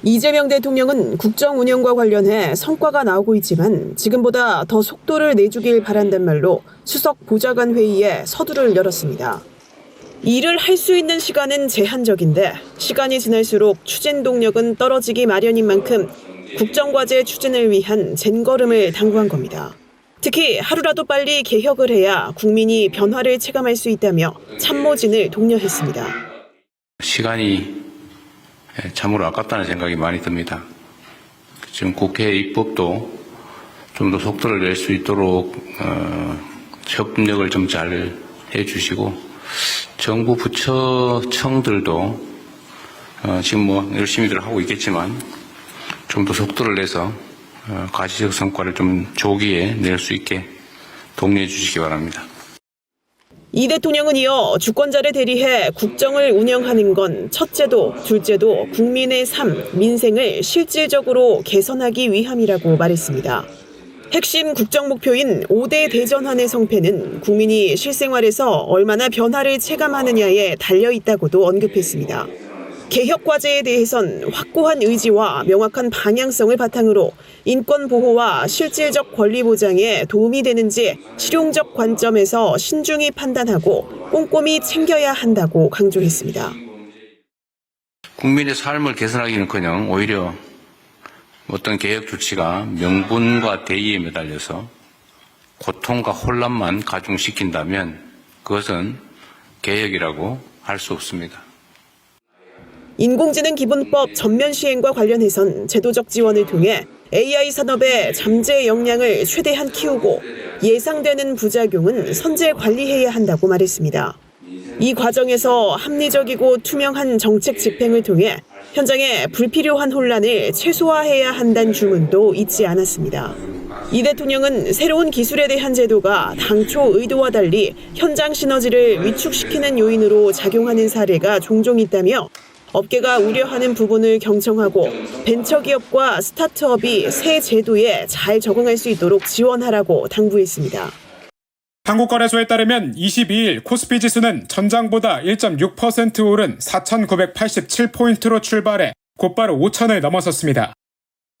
이재명 대통령은 국정 운영과 관련해 성과가 나오고 있지만 지금보다 더 속도를 내주길 바란단 말로 수석 보좌관 회의에 서두를 열었습니다. 일을 할 수 있는 시간은 제한적인데 시간이 지날수록 추진 동력은 떨어지기 마련인 만큼 국정과제 추진을 위한 젠걸음을 당부한 겁니다. 특히 하루라도 빨리 개혁을 해야 국민이 변화를 체감할 수 있다며 참모진을 독려했습니다. 시간이 참으로 아깝다는 생각이 많이 듭니다. 지금 국회 입법도 좀 더 속도를 낼 수 있도록 협력을 좀 잘 해주시고 정부 부처청들도 지금 열심히들 하고 있겠지만 좀 더 속도를 내서 가시적 성과를 좀 조기에 낼 수 있게 독려해 주시기 바랍니다. 이 대통령은 이어 주권자를 대리해 국정을 운영하는 건 첫째도 둘째도 국민의 삶, 민생을 실질적으로 개선하기 위함이라고 말했습니다. 핵심 국정 목표인 5대 대전환의 성패는 국민이 실생활에서 얼마나 변화를 체감하느냐에 달려있다고도 언급했습니다. 개혁 과제에 대해선 확고한 의지와 명확한 방향성을 바탕으로 인권 보호와 실질적 권리 보장에 도움이 되는지 실용적 관점에서 신중히 판단하고 꼼꼼히 챙겨야 한다고 강조했습니다. 국민의 삶을 개선하기는커녕 오히려 어떤 개혁 조치가 명분과 대의에 매달려서 고통과 혼란만 가중시킨다면 그것은 개혁이라고 할 수 없습니다. 인공지능 기본법 전면 시행과 관련해선 제도적 지원을 통해 AI 산업의 잠재 역량을 최대한 키우고 예상되는 부작용은 선제 관리해야 한다고 말했습니다. 이 과정에서 합리적이고 투명한 정책 집행을 통해 현장의 불필요한 혼란을 최소화해야 한다는 주문도 잊지 않았습니다. 이 대통령은 새로운 기술에 대한 제도가 당초 의도와 달리 현장 시너지를 위축시키는 요인으로 작용하는 사례가 종종 있다며 업계가 우려하는 부분을 경청하고 벤처기업과 스타트업이 새 제도에 잘 적응할 수 있도록 지원하라고 당부했습니다. 한국거래소에 따르면 22일 코스피 지수는 전장보다 1.6% 오른 4,987포인트로 출발해 곧바로 5,000을 넘어섰습니다.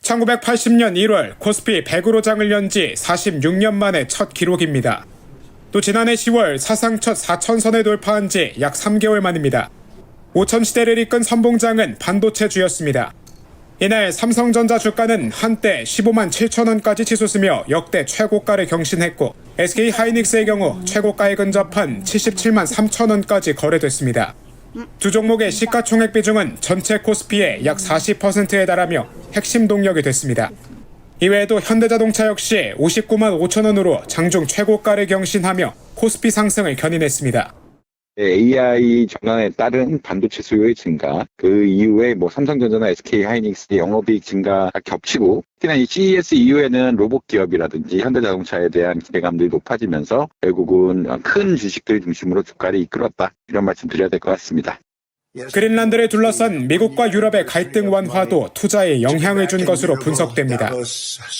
1980년 1월 코스피 100으로 장을 연 지 46년 만에 첫 기록입니다. 또 지난해 10월 사상 첫 4,000선을 돌파한 지 약 3개월 만입니다. 5천 시대를 이끈 선봉장은 반도체주였습니다. 이날 삼성전자 주가는 한때 15만 7천 원까지 치솟으며 역대 최고가를 경신했고 SK하이닉스의 경우 최고가에 근접한 77만 3천 원까지 거래됐습니다. 두 종목의 시가총액 비중은 전체 코스피의 약 40%에 달하며 핵심 동력이 됐습니다. 이외에도 현대자동차 역시 59만 5천 원으로 장중 최고가를 경신하며 코스피 상승을 견인했습니다. AI 전환에 따른 반도체 수요의 증가, 그 이후에 삼성전자나 SK하이닉스의 영업이익 증가가 겹치고, 특히나 이 CES 이후에는 로봇 기업이라든지 현대자동차에 대한 기대감들이 높아지면서 결국은 큰 주식들 중심으로 주가를 이끌었다. 이런 말씀 드려야 될 것 같습니다. 그린란드를 둘러싼 미국과 유럽의 갈등 완화도 투자에 영향을 준 것으로 분석됩니다.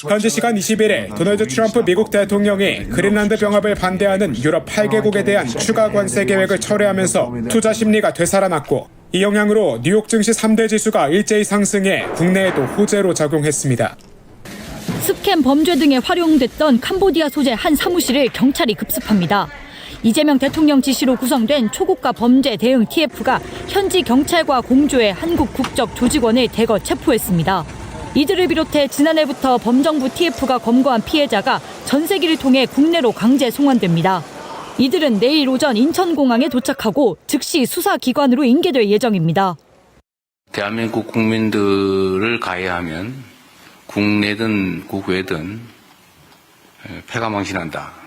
현지 시간 21일 도널드 트럼프 미국 대통령이 그린란드 병합을 반대하는 유럽 8개국에 대한 추가 관세 계획을 철회하면서 투자 심리가 되살아났고 이 영향으로 뉴욕 증시 3대 지수가 일제히 상승해 국내에도 호재로 작용했습니다. 스캠 범죄 등에 활용됐던 캄보디아 소재 한 사무실을 경찰이 급습합니다. 이재명 대통령 지시로 구성된 초고가 범죄 대응 TF가 현지 경찰과 공조해 한국 국적 조직원을 대거 체포했습니다. 이들을 비롯해 지난해부터 범정부 TF가 검거한 피해자가 전세기를 통해 국내로 강제 송환됩니다. 이들은 내일 오전 인천공항에 도착하고 즉시 수사기관으로 인계될 예정입니다. 대한민국 국민들을 가해하면 국내든 국외든 패가망신한다.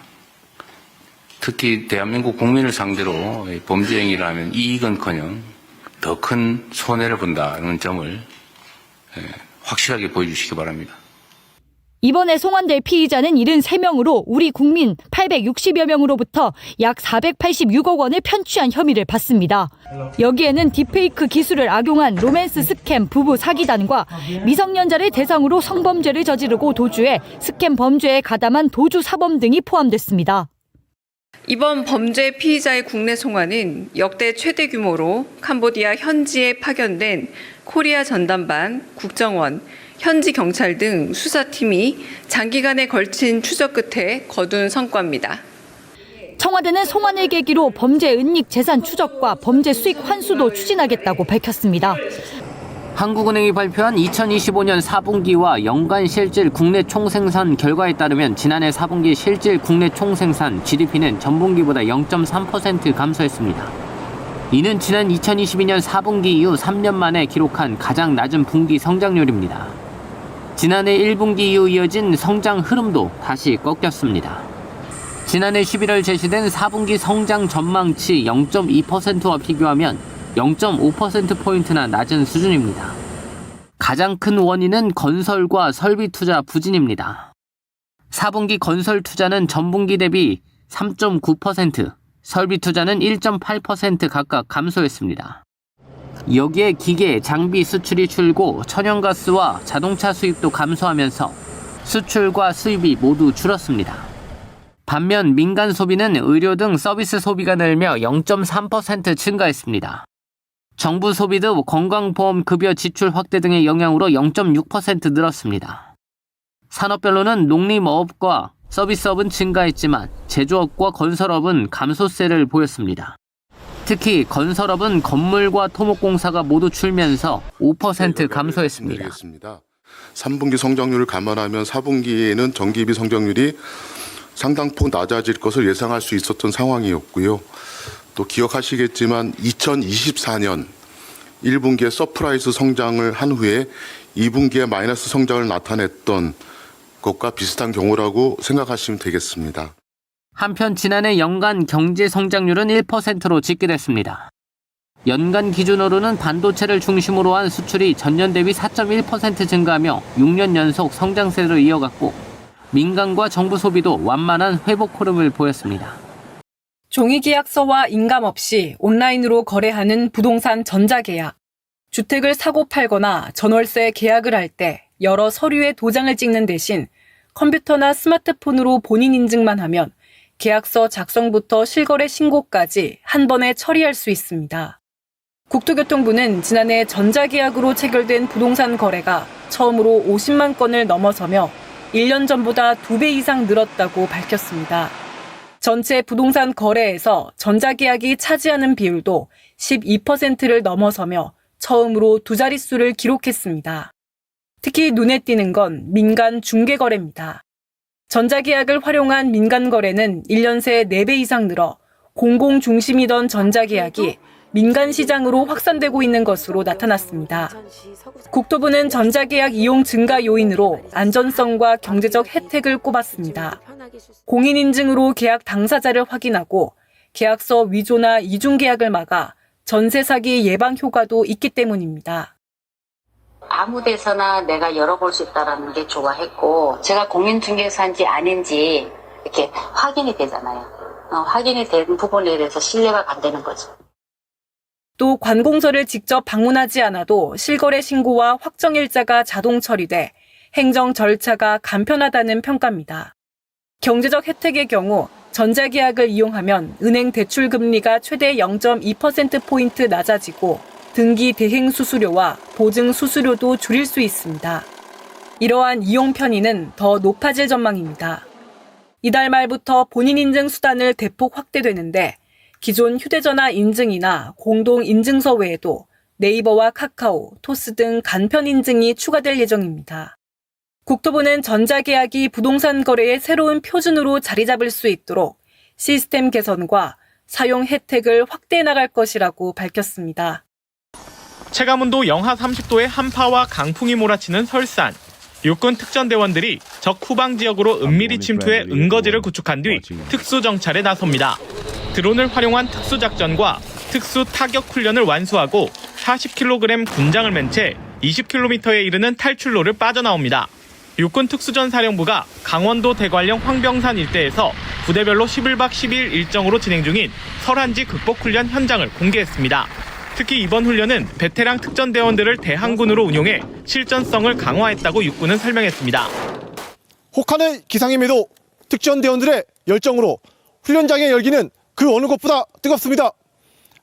특히 대한민국 국민을 상대로 범죄 행위를 하면 이익은커녕 더 큰 손해를 본다는 점을 확실하게 보여주시기 바랍니다. 이번에 송환될 피의자는 73명으로 우리 국민 860여 명으로부터 약 486억 원을 편취한 혐의를 받습니다. 여기에는 딥페이크 기술을 악용한 로맨스 스캠 부부 사기단과 미성년자를 대상으로 성범죄를 저지르고 도주해 스캠 범죄에 가담한 도주 사범 등이 포함됐습니다. 이번 범죄 피의자의 국내 송환은 역대 최대 규모로 캄보디아 현지에 파견된 코리아 전담반, 국정원, 현지 경찰 등 수사팀이 장기간에 걸친 추적 끝에 거둔 성과입니다. 청와대는 송환을 계기로 범죄 은닉 재산 추적과 범죄 수익 환수도 추진하겠다고 밝혔습니다. 한국은행이 발표한 2025년 4분기와 연간 실질 국내 총생산 결과에 따르면 지난해 4분기 실질 국내 총생산 GDP는 전분기보다 0.3% 감소했습니다. 이는 지난 2022년 4분기 이후 3년 만에 기록한 가장 낮은 분기 성장률입니다. 지난해 1분기 이후 이어진 성장 흐름도 다시 꺾였습니다. 지난해 11월 제시된 4분기 성장 전망치 0.2%와 비교하면 0.5%포인트나 낮은 수준입니다. 가장 큰 원인은 건설과 설비 투자 부진입니다. 4분기 건설 투자는 전분기 대비 3.9%, 설비 투자는 1.8% 각각 감소했습니다. 여기에 기계, 장비 수출이 줄고 천연가스와 자동차 수입도 감소하면서 수출과 수입이 모두 줄었습니다. 반면 민간 소비는 의료 등 서비스 소비가 늘며 0.3% 증가했습니다. 정부 소비도 건강보험 급여 지출 확대 등의 영향으로 0.6% 늘었습니다. 산업별로는 농림어업과 서비스업은 증가했지만 제조업과 건설업은 감소세를 보였습니다. 특히 건설업은 건물과 토목공사가 모두 줄면서 5% 감소했습니다. 3분기 성장률을 감안하면 4분기에는 전기비 성장률이 상당폭 낮아질 것을 예상할 수 있었던 상황이었고요. 또 기억하시겠지만 2024년 1분기에 서프라이즈 성장을 한 후에 2분기에 마이너스 성장을 나타냈던 것과 비슷한 경우라고 생각하시면 되겠습니다. 한편 지난해 연간 경제 성장률은 1%로 집계됐습니다. 연간 기준으로는 반도체를 중심으로 한 수출이 전년 대비 4.1% 증가하며 6년 연속 성장세를 이어갔고 민간과 정부 소비도 완만한 회복 흐름을 보였습니다. 종이계약서와 인감 없이 온라인으로 거래하는 부동산 전자계약. 주택을 사고 팔거나 전월세 계약을 할 때 여러 서류에 도장을 찍는 대신 컴퓨터나 스마트폰으로 본인 인증만 하면 계약서 작성부터 실거래 신고까지 한 번에 처리할 수 있습니다. 국토교통부는 지난해 전자계약으로 체결된 부동산 거래가 처음으로 50만 건을 넘어서며 1년 전보다 2배 이상 늘었다고 밝혔습니다. 전체 부동산 거래에서 전자계약이 차지하는 비율도 12%를 넘어서며 처음으로 두 자릿수를 기록했습니다. 특히 눈에 띄는 건 민간 중개거래입니다. 전자계약을 활용한 민간 거래는 1년 새 4배 이상 늘어 공공 중심이던 전자계약이 민간 시장으로 확산되고 있는 것으로 나타났습니다. 국토부는 전자계약 이용 증가 요인으로 안전성과 경제적 혜택을 꼽았습니다. 공인인증으로 계약 당사자를 확인하고 계약서 위조나 이중계약을 막아 전세 사기 예방 효과도 있기 때문입니다. 아무 데서나 내가 열어볼 수 있다는 게 좋아했고 제가 공인중개사인지 아닌지 이렇게 확인이 되잖아요. 확인이 된 부분에 대해서 신뢰가 간다는 거죠. 또 관공서를 직접 방문하지 않아도 실거래 신고와 확정일자가 자동 처리돼 행정 절차가 간편하다는 평가입니다. 경제적 혜택의 경우 전자계약을 이용하면 은행 대출 금리가 최대 0.2%포인트 낮아지고 등기 대행 수수료와 보증 수수료도 줄일 수 있습니다. 이러한 이용 편의는 더 높아질 전망입니다. 이달 말부터 본인 인증 수단을 대폭 확대되는데 기존 휴대전화 인증이나 공동인증서 외에도 네이버와 카카오, 토스 등 간편 인증이 추가될 예정입니다. 국토부는 전자계약이 부동산 거래의 새로운 표준으로 자리 잡을 수 있도록 시스템 개선과 사용 혜택을 확대해 나갈 것이라고 밝혔습니다. 체감온도 영하 30도의 한파와 강풍이 몰아치는 설산. 육군 특전대원들이 적 후방 지역으로 은밀히 침투해 은거지를 구축한 뒤 특수정찰에 나섭니다. 드론을 활용한 특수작전과 특수 타격 훈련을 완수하고 40kg 군장을 맨 채 20km에 이르는 탈출로를 빠져나옵니다. 육군 특수전사령부가 강원도 대관령 황병산 일대에서 부대별로 11박 10일 일정으로 진행 중인 설한지 극복 훈련 현장을 공개했습니다. 특히 이번 훈련은 베테랑 특전대원들을 대항군으로 운용해 실전성을 강화했다고 육군은 설명했습니다. 혹한의 기상임에도 특전대원들의 열정으로 훈련장의 열기는 그 어느 것보다 뜨겁습니다.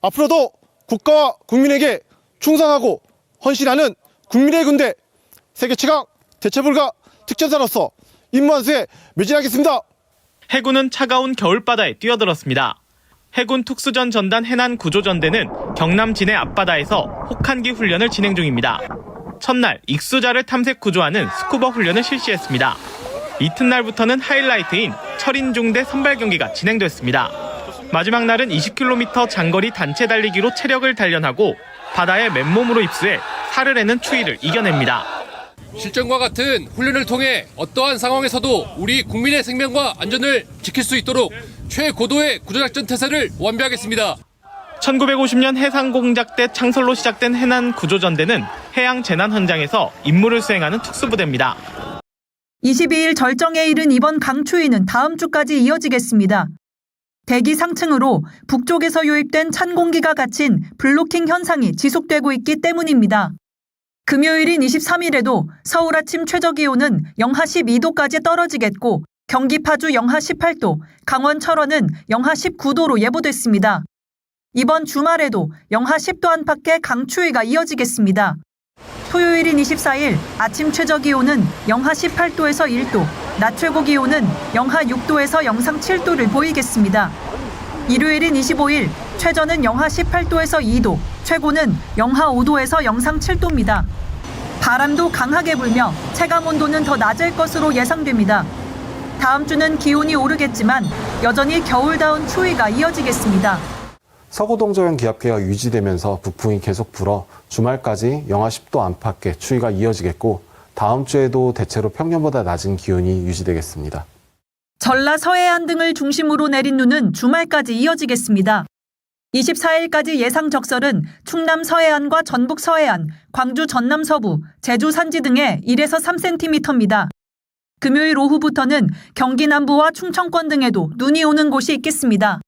앞으로도 국가와 국민에게 충성하고 헌신하는 국민의 군대 세계 최강 대체불가 특전사로서 임무한수에 매진하겠습니다. 해군은 차가운 겨울바다에 뛰어들었습니다. 해군 특수전 전단 해난 구조전대는 경남 진해 앞바다에서 혹한기 훈련을 진행 중입니다. 첫날 익수자를 탐색 구조하는 스쿠버 훈련을 실시했습니다. 이튿날부터는 하이라이트인 철인중대 선발 경기가 진행됐습니다. 마지막 날은 20km 장거리 단체 달리기로 체력을 단련하고 바다에 맨몸으로 입수해 살을 내는 추위를 이겨냅니다. 실전과 같은 훈련을 통해 어떠한 상황에서도 우리 국민의 생명과 안전을 지킬 수 있도록 최고도의 구조작전 태세를 완비하겠습니다. 1950년 해상공작대 창설로 시작된 해난 구조전대는 해양 재난 현장에서 임무를 수행하는 특수부대입니다. 22일 절정에 이른 이번 강추위는 다음 주까지 이어지겠습니다. 대기 상층으로 북쪽에서 유입된 찬 공기가 갇힌 블로킹 현상이 지속되고 있기 때문입니다. 금요일인 23일에도 서울 아침 최저기온은 영하 12도까지 떨어지겠고 경기 파주 영하 18도, 강원 철원은 영하 19도로 예보됐습니다. 이번 주말에도 영하 10도 안팎의 강추위가 이어지겠습니다. 토요일인 24일 아침 최저기온은 영하 18도에서 1도, 낮 최고 기온은 영하 6도에서 영상 7도를 보이겠습니다. 일요일인 25일 최저는 영하 18도에서 2도, 최고는 영하 5도에서 영상 7도입니다. 바람도 강하게 불며 체감 온도는 더 낮을 것으로 예상됩니다. 다음 주는 기온이 오르겠지만 여전히 겨울다운 추위가 이어지겠습니다. 서구동저형 기압계가 유지되면서 북풍이 계속 불어 주말까지 영하 10도 안팎의 추위가 이어지겠고 다음 주에도 대체로 평년보다 낮은 기온이 유지되겠습니다. 전라 서해안 등을 중심으로 내린 눈은 주말까지 이어지겠습니다. 24일까지 예상 적설은 충남 서해안과 전북 서해안, 광주 전남 서부, 제주 산지 등에 1에서 3cm입니다. 금요일 오후부터는 경기 남부와 충청권 등에도 눈이 오는 곳이 있겠습니다.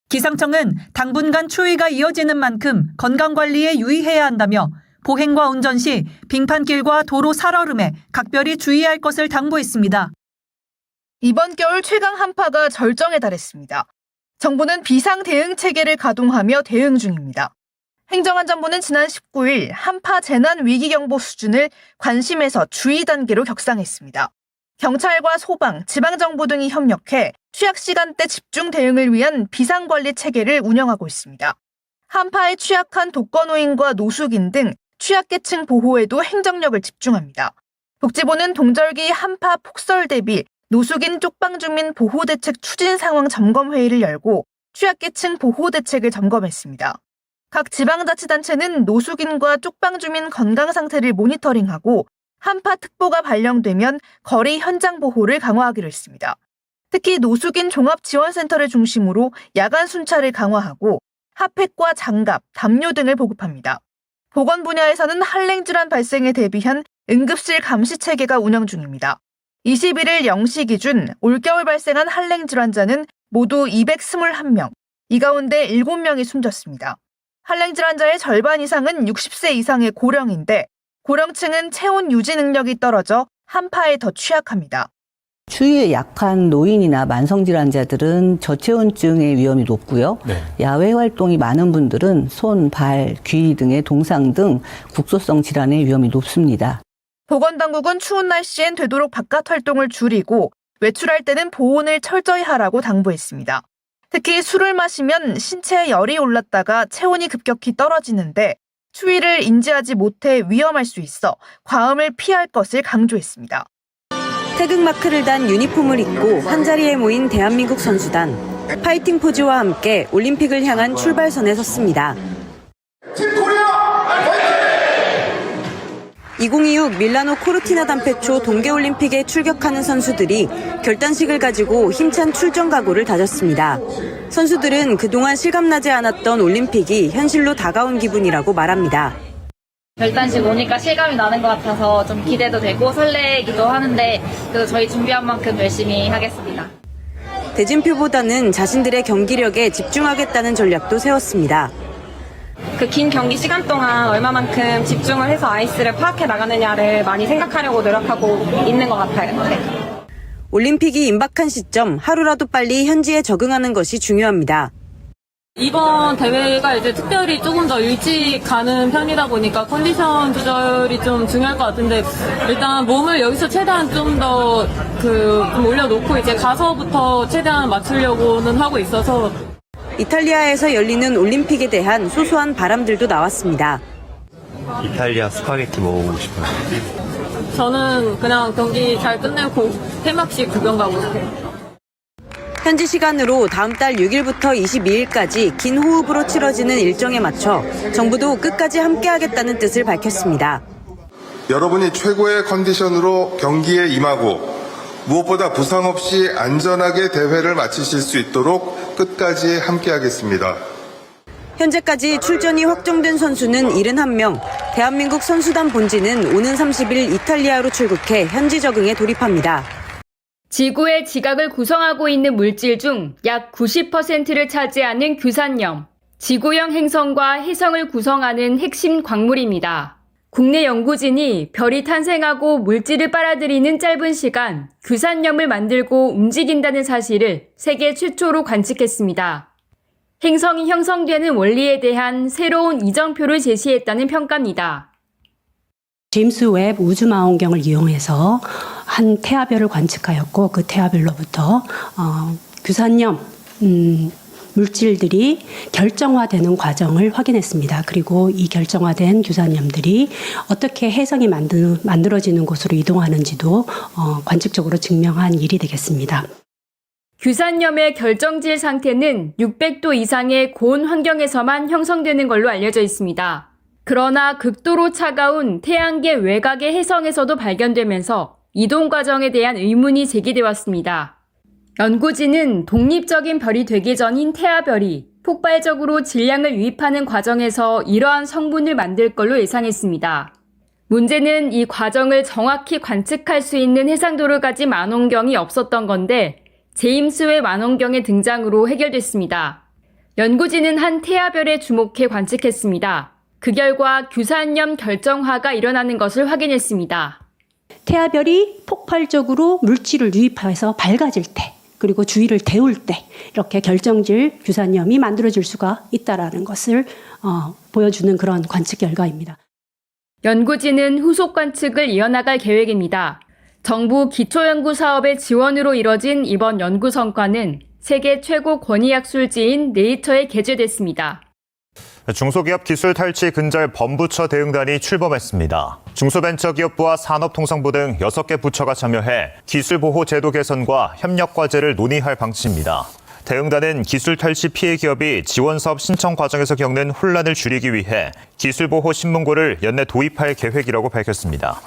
기상청은 당분간 추위가 이어지는 만큼 건강관리에 유의해야 한다며 보행과 운전 시 빙판길과 도로 살얼음에 각별히 주의할 것을 당부했습니다. 이번 겨울 최강 한파가 절정에 달했습니다. 정부는 비상 대응 체계를 가동하며 대응 중입니다. 행정안전부는 지난 19일 한파 재난 위기경보 수준을 관심에서 주의 단계로 격상했습니다. 경찰과 소방, 지방정부 등이 협력해 취약 시간대 집중 대응을 위한 비상관리 체계를 운영하고 있습니다. 한파에 취약한 독거노인과 노숙인 등 취약계층 보호에도 행정력을 집중합니다. 복지부는 동절기 한파 폭설 대비 노숙인 쪽방주민 보호대책 추진 상황 점검회의를 열고 취약계층 보호대책을 점검했습니다. 각 지방자치단체는 노숙인과 쪽방주민 건강 상태를 모니터링하고 한파특보가 발령되면 거리 현장 보호를 강화하기로 했습니다. 특히 노숙인 종합지원센터를 중심으로 야간 순찰을 강화하고 핫팩과 장갑, 담요 등을 보급합니다. 보건 분야에서는 한랭질환 발생에 대비한 응급실 감시 체계가 운영 중입니다. 21일 0시 기준 올겨울 발생한 한랭질환자는 모두 221명, 이 가운데 7명이 숨졌습니다. 한랭질환자의 절반 이상은 60세 이상의 고령인데 고령층은 체온 유지 능력이 떨어져 한파에 더 취약합니다. 추위에 약한 노인이나 만성질환자들은 저체온증의 위험이 높고요. 야외 활동이 많은 분들은 손, 발, 귀 등의 동상 등 국소성 질환의 위험이 높습니다. 보건당국은 추운 날씨엔 되도록 바깥 활동을 줄이고 외출할 때는 보온을 철저히 하라고 당부했습니다. 특히 술을 마시면 신체에 열이 올랐다가 체온이 급격히 떨어지는데 추위를 인지하지 못해 위험할 수 있어 과음을 피할 것을 강조했습니다. 태극마크를 단 유니폼을 입고 한자리에 모인 대한민국 선수단. 파이팅 포즈와 함께 올림픽을 향한 출발선에 섰습니다. 2026 밀라노 코르티나 단페초 동계올림픽에 출격하는 선수들이 결단식을 가지고 힘찬 출전 각오를 다졌습니다. 선수들은 그동안 실감나지 않았던 올림픽이 현실로 다가온 기분이라고 말합니다. 결단식 오니까 실감이 나는 것 같아서 좀 기대도 되고 설레기도 하는데 그래도 저희 준비한 만큼 열심히 하겠습니다. 대진표보다는 자신들의 경기력에 집중하겠다는 전략도 세웠습니다. 그 긴 경기 시간 동안 얼마만큼 집중을 해서 아이스를 파악해 나가느냐를 많이 생각하려고 노력하고 있는 것 같아요. 네. 올림픽이 임박한 시점 하루라도 빨리 현지에 적응하는 것이 중요합니다. 이번 대회가 이제 특별히 조금 더 일찍 가는 편이다 보니까 컨디션 조절이 좀 중요할 것 같은데 일단 몸을 여기서 최대한 좀 더 좀 올려놓고 이제 가서부터 최대한 맞추려고는 하고 있어서. 이탈리아에서 열리는 올림픽에 대한 소소한 바람들도 나왔습니다. 이탈리아 스파게티 먹어보고 싶어요. 저는 그냥 경기 잘 끝내고 폐막식 구경 가고 싶어요. 현지 시간으로 다음 달 6일부터 22일까지 긴 호흡으로 치러지는 일정에 맞춰 정부도 끝까지 함께하겠다는 뜻을 밝혔습니다. 여러분이 최고의 컨디션으로 경기에 임하고 무엇보다 부상 없이 안전하게 대회를 마치실 수 있도록 끝까지 함께하겠습니다. 현재까지 출전이 확정된 선수는 71명, 대한민국 선수단 본지는 오는 30일 이탈리아로 출국해 현지 적응에 돌입합니다. 지구의 지각을 구성하고 있는 물질 중 약 90%를 차지하는 규산염, 지구형 행성과 해성을 구성하는 핵심 광물입니다. 국내 연구진이 별이 탄생하고 물질을 빨아들이는 짧은 시간, 규산염을 만들고 움직인다는 사실을 세계 최초로 관측했습니다. 행성이 형성되는 원리에 대한 새로운 이정표를 제시했다는 평가입니다. 제임스 웹 우주망원경을 이용해서 한 태아별을 관측하였고 그 태아별로부터 규산염 물질들이 결정화되는 과정을 확인했습니다. 그리고 이 결정화된 규산염들이 어떻게 해성이 만들어지는 곳으로 이동하는지도 관측적으로 증명한 일이 되겠습니다. 규산염의 결정질 상태는 600도 이상의 고온 환경에서만 형성되는 걸로 알려져 있습니다. 그러나 극도로 차가운 태양계 외곽의 해성에서도 발견되면서 이동 과정에 대한 의문이 제기돼 왔습니다. 연구진은 독립적인 별이 되기 전인 태아별이 폭발적으로 질량을 유입하는 과정에서 이러한 성분을 만들 걸로 예상했습니다. 문제는 이 과정을 정확히 관측할 수 있는 해상도를 가진 망원경이 없었던 건데 제임스 웹 망원경의 등장으로 해결됐습니다. 연구진은 한 태아별에 주목해 관측했습니다. 그 결과 규산염 결정화가 일어나는 것을 확인했습니다. 태아별이 폭발적으로 물질을 유입해서 밝아질 때 그리고 주위를 데울 때 이렇게 결정질 규산염이 만들어질 수가 있다는 것을 보여주는 그런 관측 결과입니다. 연구진은 후속 관측을 이어나갈 계획입니다. 정부 기초연구 사업의 지원으로 이뤄진 이번 연구 성과는 세계 최고 권위학술지인 네이처에 게재됐습니다. 중소기업 기술 탈취 근절 범부처 대응단이 출범했습니다. 중소벤처기업부와 산업통상부 등 6개 부처가 참여해 기술보호 제도 개선과 협력 과제를 논의할 방침입니다. 대응단은 기술 탈취 피해 기업이 지원사업 신청 과정에서 겪는 혼란을 줄이기 위해 기술보호 신문고를 연내 도입할 계획이라고 밝혔습니다.